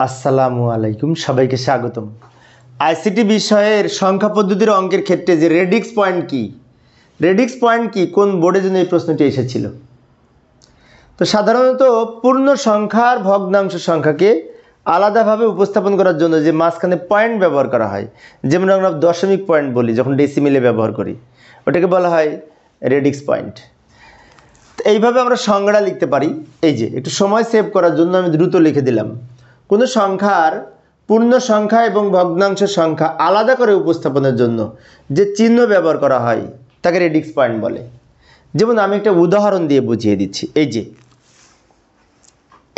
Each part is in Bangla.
আসসালামু আলাইকুম, সবাইকে স্বাগতম। আইসিটি বিষয়ের সংখ্যা পদ্ধতির অঙ্কের ক্ষেত্রে যে রেডিক্স পয়েন্ট কি, কোন বোর্ডের জন্য এই প্রশ্নটি এসেছিল? তো সাধারণত পূর্ণ সংখ্যার ভগ্নাংশ সংখ্যাকে আলাদাভাবে উপস্থাপন করার জন্য যে মাঝখানে পয়েন্ট ব্যবহার করা হয়, যেমন আমরা দশমিক পয়েন্ট বলি যখন ডেসিমেলে ব্যবহার করি, ওটাকে বলা হয় রেডিক্স পয়েন্ট। এইভাবে আমরা সংজ্ঞা লিখতে পারি। এই যে একটু সময় সেভ করার জন্য আমি দ্রুত লিখে দিলাম। কোনো সংখ্যার পূর্ণ সংখ্যা এবং ভগ্নাংশ সংখ্যা আলাদা করে উপস্থাপনের জন্য যে চিহ্ন ব্যবহার করা হয় তাকে রেডিক্স পয়েন্ট বলে। যেমন আমি একটা উদাহরণ দিয়ে বুঝিয়ে দিচ্ছি। এই যে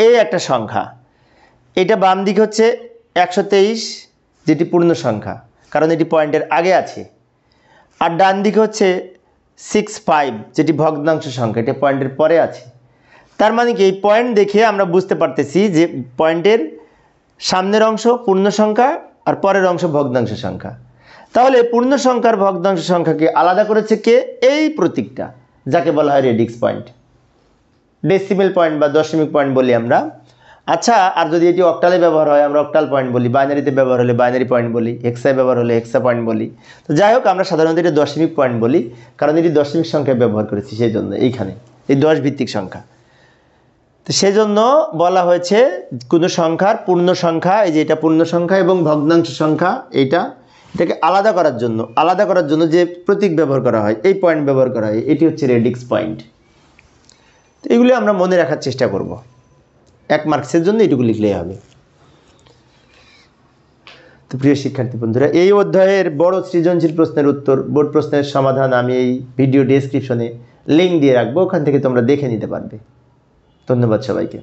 এই একটা সংখ্যা, এটা বাম দিকে হচ্ছে 123, যেটি পূর্ণ সংখ্যা, কারণ এটি পয়েন্টের আগে আছে। আর ডান দিকে হচ্ছে 65, যেটি ভগ্নাংশ সংখ্যা, এটা পয়েন্টের পরে আছে। তার মানে কি, এই পয়েন্ট দেখে আমরা বুঝতে পারতেছি যে পয়েন্টের সামনের অংশ পূর্ণ সংখ্যা আর পরের অংশ ভগ্নাংশ সংখ্যা। তাহলে পূর্ণ সংখ্যার ভগ্নাংশ সংখ্যাকে আলাদা করেছে কে? এই প্রতীকটা, যাকে বলা হয় রেডিক্স পয়েন্ট, ডেসিমেল পয়েন্ট বা দশমিক পয়েন্ট বলি আমরা। আচ্ছা, আর যদি এটি অক্টালে ব্যবহার হয় আমরা অক্টাল পয়েন্ট বলি, বাইনারিতে ব্যবহার হলে বাইনারি পয়েন্ট বলি, হেক্সায় ব্যবহার হলে হেক্সা পয়েন্ট বলি। তো যাই হোক, আমরা সাধারণত এটি দশমিক পয়েন্ট বলি, কারণ এটি দশমিক সংখ্যায় ব্যবহার করেছি, সেই জন্য এইখানে এই 10 ভিত্তিক সংখ্যা। তো সেই জন্য বলা হয়েছে কোনো সংখ্যার পূর্ণ সংখ্যা, এই যে এটা পূর্ণ সংখ্যা এবং ভগ্নাংশ সংখ্যা, এটাকে আলাদা করার জন্য যে প্রতীক ব্যবহার করা হয়, এই পয়েন্ট ব্যবহার করা হয়, এটি হচ্ছে রেডিক্স পয়েন্ট। তো এগুলি আমরা মনে রাখার চেষ্টা করব, 1 মার্কসের জন্য এটুকু লিখলেই হবে। তো প্রিয় শিক্ষার্থী বন্ধুরা, এই অধ্যায়ের বড় সৃজনশীল প্রশ্নের উত্তর, বোর্ড প্রশ্নের সমাধান আমি এই ভিডিও ডেসক্রিপশনে লিঙ্ক দিয়ে রাখবো, ওখান থেকে তোমরা দেখে নিতে পারবে। ধন্যবাদ সবাইকে।